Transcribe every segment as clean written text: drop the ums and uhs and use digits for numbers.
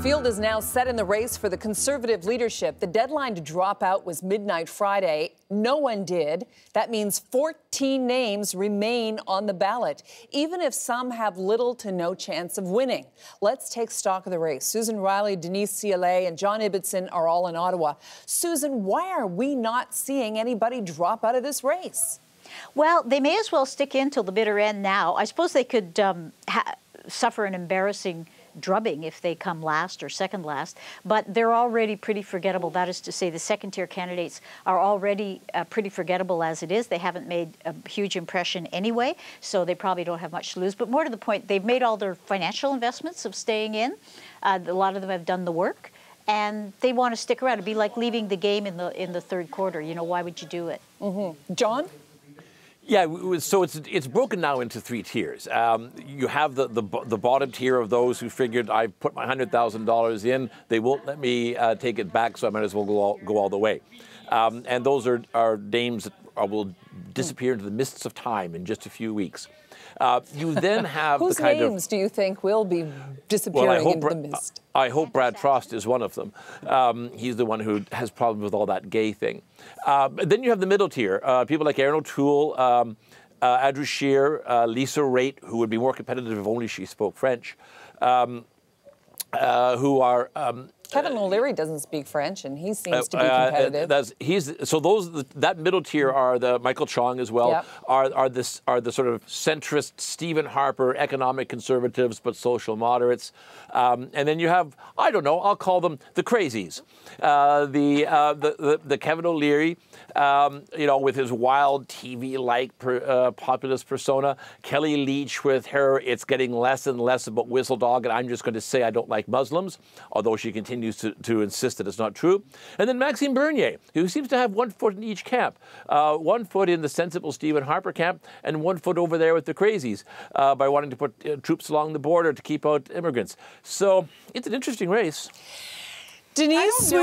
field is now set in the race for the Conservative leadership. The deadline to drop out was midnight Friday. No one did. That means 14 names remain on the ballot, even if some have little to no chance of winning. Let's take stock of the race. Susan Riley, Denise CLA, and John Ibbotson are all in Ottawa. Susan, why are we not seeing anybody drop out of this race? Well, they may as well stick in till the bitter end now. I suppose they could suffer an embarrassing drubbing if they come last or second last, but they're already pretty forgettable. That is to say, the second-tier candidates are already pretty forgettable as it is. They haven't made a huge impression anyway, so they probably don't have much to lose. But more to the point, they've made all their financial investments of staying in. A lot of them have done the work, and they want to stick around. It'd be like leaving the game in the third quarter. You know, why would you do it? John? Yeah, so it's broken now into three tiers. You have the bottom tier of those who figured, I've put my $100,000 in, they won't let me take it back, so I might as well go all the way. And those are names that will disappear into the mists of time in just a few weeks. You then have Whose the kind names do you think will be disappearing into the mist? I hope Brad Frost is one of them. He's the one who has problems with all that gay thing. Then you have the middle tier, people like Erin O'Toole, Andrew Scheer, Lisa Raitt, who would be more competitive if only she spoke French, who are... Kevin O'Leary doesn't speak French, and he seems to be competitive. That middle tier are the Michael Chong as well. Yep. Are the sort of centrist Stephen Harper economic conservatives, but social moderates. And then you have, I don't know, I'll call them the crazies. The Kevin O'Leary, with his wild TV-like populist persona. Kelly Leach with her, it's getting less and less about Whistle Dog, and I'm just going to say I don't like Muslims, although she continues to insist that it's not true. And then Maxime Bernier, who seems to have 1 foot in each camp. 1 foot in the sensible Stephen Harper camp, and 1 foot over there with the crazies, by wanting to put troops along the border to keep out immigrants. So it's an interesting race. Denise,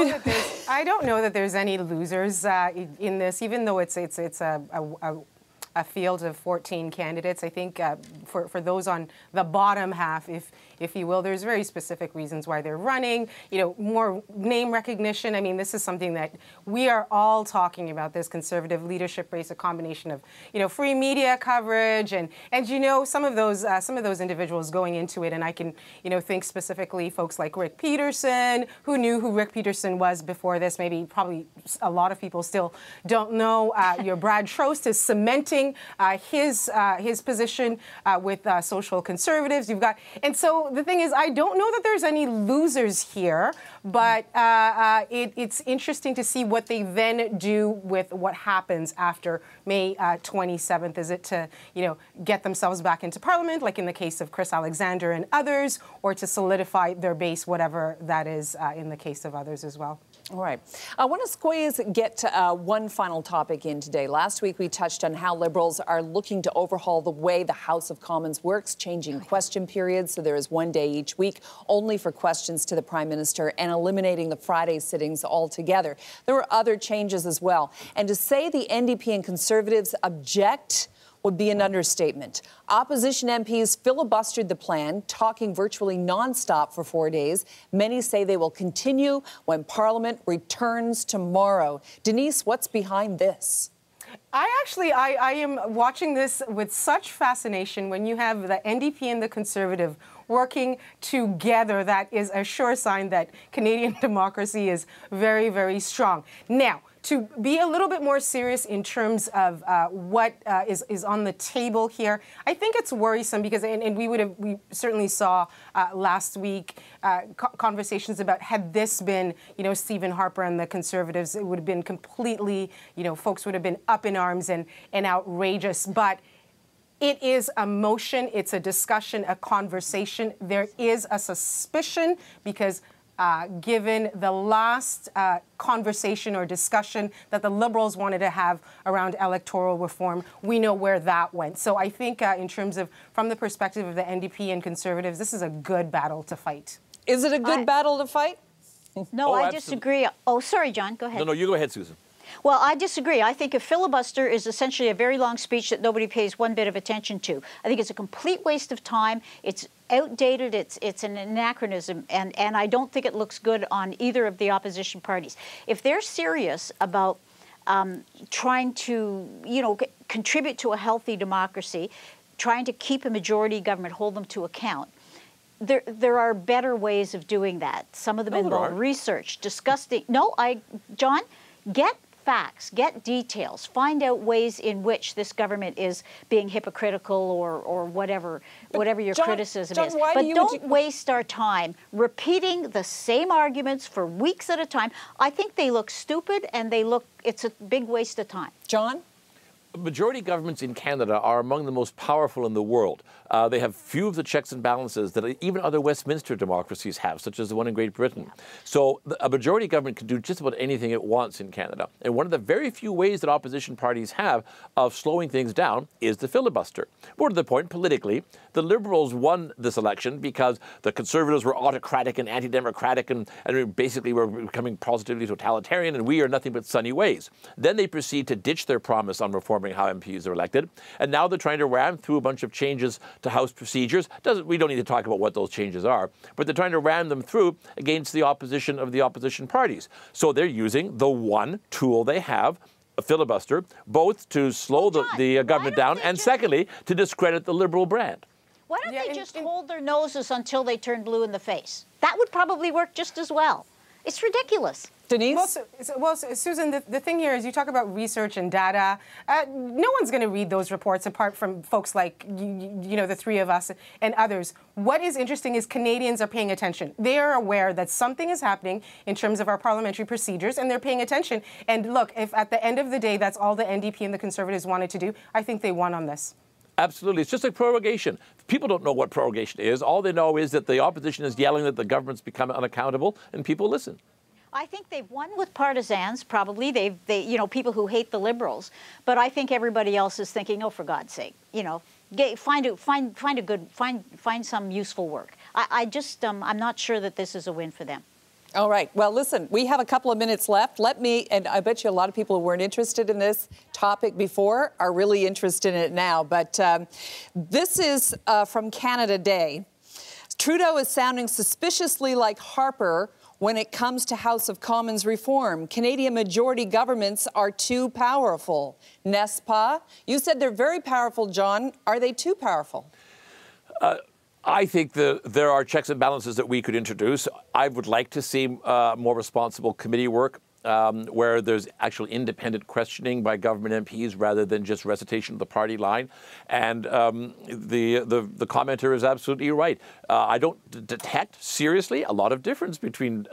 I don't know that there's any losers in this, even though it's a field of 14 candidates. I think for those on the bottom half, if you will, there's very specific reasons why they're running. More name recognition. I mean, this is something that we are all talking about, this Conservative leadership race, a combination of, free media coverage and some of those individuals going into it. And I can, think specifically folks like Rick Peterson, who knew who Rick Peterson was before this. Probably a lot of people still don't know. Brad Trost is cementing his position with social conservatives. And so the thing is, I don't know that there's any losers here, but it's interesting to see what they then do with what happens after May 27th. Is it to, get themselves back into Parliament, like in the case of Chris Alexander and others, or to solidify their base, whatever that is in the case of others as well? All right. I want to get to one final topic in today. Last week, we touched on how Liberals are looking to overhaul the way the House of Commons works, changing question periods so there is 1 day each week only for questions to the Prime Minister, and eliminating the Friday sittings altogether. There were other changes as well. And to say the NDP and Conservatives object would be an understatement. Opposition MPs filibustered the plan, talking virtually nonstop for 4 days. Many say they will continue when Parliament returns tomorrow. Denise, what's behind this? I am watching this with such fascination. When you have the NDP and the Conservative working together, that is a sure sign that Canadian democracy is very, very strong. Now, to be a little bit more serious in terms of what is on the table here, I think it's worrisome because, and we certainly saw last week conversations about, had this been, Stephen Harper and the Conservatives, it would have been completely, folks would have been up in arms and outrageous. But it is a motion, it's a discussion, a conversation. There is a suspicion because given the last conversation or discussion that the Liberals wanted to have around electoral reform, we know where that went. So I think in terms of, from the perspective of the NDP and Conservatives, this is a good battle to fight. Is it a good battle to fight? No, I disagree. Oh, sorry, John, go ahead. No, you go ahead, Susan. Well, I disagree. I think a filibuster is essentially a very long speech that nobody pays one bit of attention to. I think it's a complete waste of time. It's outdated, it's an anachronism, and I don't think it looks good on either of the opposition parties. If they're serious about trying to, contribute to a healthy democracy, trying to keep a majority government, hold them to account, there are better ways of doing that. Some of them involve research, discussing. John, get facts, get details, find out ways in which this government is being hypocritical or whatever your criticism is. But don't waste our time repeating the same arguments for weeks at a time. I think they look stupid, and it's a big waste of time. John? Majority governments in Canada are among the most powerful in the world. They have few of the checks and balances that even other Westminster democracies have, such as the one in Great Britain. So a majority government can do just about anything it wants in Canada. And one of the very few ways that opposition parties have of slowing things down is the filibuster. More to the point, politically, the Liberals won this election because the Conservatives were autocratic and anti-democratic and basically were becoming positively totalitarian, and we are nothing but sunny ways. Then they proceed to ditch their promise on reforming how MPs are elected, and now they're trying to ram through a bunch of changes to House procedures. We don't need to talk about what those changes are, but they're trying to ram them through against the opposition of the opposition parties. So they're using the one tool they have, a filibuster, both to slow the government down and secondly, to discredit the Liberal brand. Why don't they just hold their noses until they turn blue in the face? That would probably work just as well. It's ridiculous. Denise? Well, Susan, the thing here is you talk about research and data. No one's going to read those reports apart from folks like, the three of us and others. What is interesting is Canadians are paying attention. They are aware that something is happening in terms of our parliamentary procedures, and they're paying attention. And look, if at the end of the day that's all the NDP and the Conservatives wanted to do, I think they won on this. Absolutely. It's just like prorogation. People don't know what prorogation is. All they know is that the opposition is yelling that the government's become unaccountable, and people listen. I think they've won with partisans, probably. People who hate the Liberals. But I think everybody else is thinking, oh, for God's sake, find some useful work. I'm not sure that this is a win for them. All right. Well, listen, we have a couple of minutes left. And I bet you a lot of people who weren't interested in this topic before are really interested in it now. But this is from Canada Day. Trudeau is sounding suspiciously like Harper when it comes to House of Commons reform. Canadian majority governments are too powerful. N'est-ce pas? You said they're very powerful, John. Are they too powerful? I think there are checks and balances that we could introduce. I would like to see more responsible committee work where there's actual independent questioning by government MPs rather than just recitation of the party line. And the commenter is absolutely right. I don't detect, seriously, a lot of difference between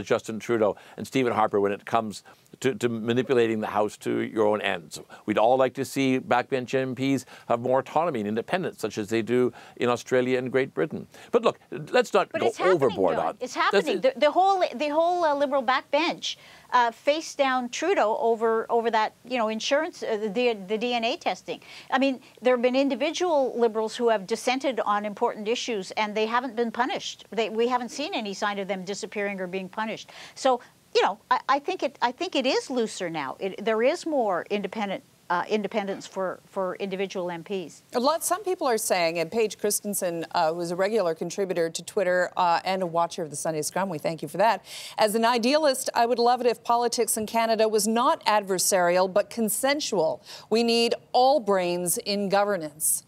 Justin Trudeau and Stephen Harper when it comes to manipulating the House to your own ends. We'd all like to see backbench MPs have more autonomy and independence, such as they do in Australia and Great Britain. But look, let's not go overboard on it. It's happening. The whole Liberal backbench faced down Trudeau over that, insurance, the DNA testing. I mean, there have been individual Liberals who have dissented on important issues, and they haven't been punished. We haven't seen any sign of them disappearing or being punished. So, I think it is looser now. There is more independence for individual MPs. Some people are saying, and Paige Christensen, who is a regular contributor to Twitter and a watcher of the Sunday Scrum, we thank you for that. As an idealist, I would love it if politics in Canada was not adversarial, but consensual. We need all brains in governance.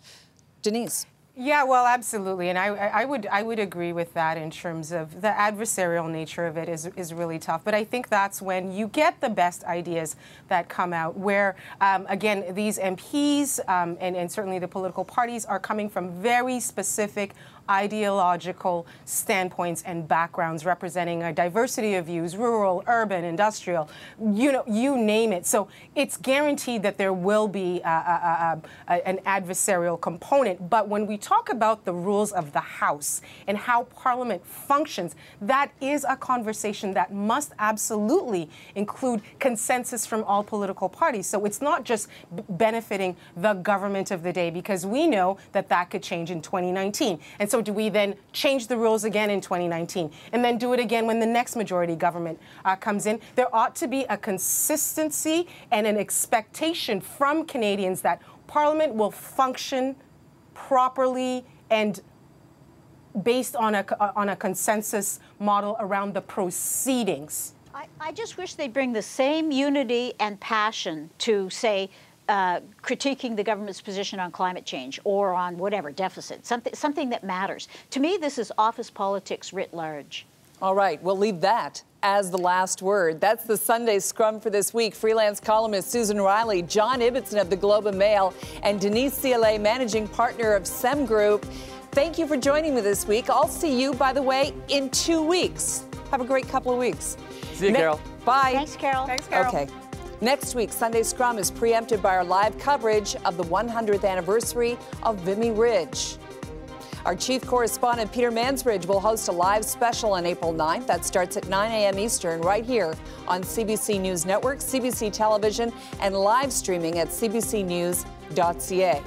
Denise. Yeah, well, absolutely, and I would agree with that in terms of the adversarial nature of it is really tough. But I think that's when you get the best ideas that come out, where again these MPs and certainly the political parties are coming from very specific ideological standpoints and backgrounds, representing a diversity of views, rural, urban, industrial, you name it. So it's guaranteed that there will be an adversarial component. But when we talk about the rules of the House and how Parliament functions, that is a conversation that must absolutely include consensus from all political parties. So it's not just benefiting the government of the day, because we know that could change in 2019. And so do we then change the rules again in 2019 and then do it again when the next majority government comes in? There ought to be a consistency and an expectation from Canadians that Parliament will function properly and based on a consensus model around the proceedings. I just wish they'd bring the same unity and passion to, say, critiquing the government's position on climate change or on whatever, deficit, something that matters. To me, this is office politics writ large. All right, we'll leave that as the last word. That's the Sunday Scrum for this week. Freelance columnist Susan Riley, John Ibbotson of the Globe and Mail, and Denise CLA, managing partner of SEM Group. Thank you for joining me this week. I'll see you, by the way, in 2 weeks. Have a great couple of weeks. See you, Carol. Bye. Thanks, Carol. Thanks, Carol. Okay. Next week, Sunday Scrum is preempted by our live coverage of the 100th anniversary of Vimy Ridge. Our chief correspondent, Peter Mansbridge, will host a live special on April 9th. That starts at 9 a.m. Eastern right here on CBC News Network, CBC Television, and live streaming at CBCNews.ca.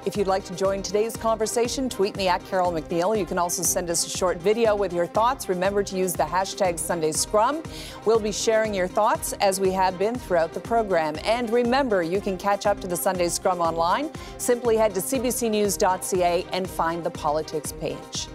If you'd like to join today's conversation, tweet me at Carol McNeil. You can also send us a short video with your thoughts. Remember to use the hashtag Sunday Scrum. We'll be sharing your thoughts as we have been throughout the program. And remember, you can catch up to the Sunday Scrum online. Simply head to CBCNews.ca and find the politics page.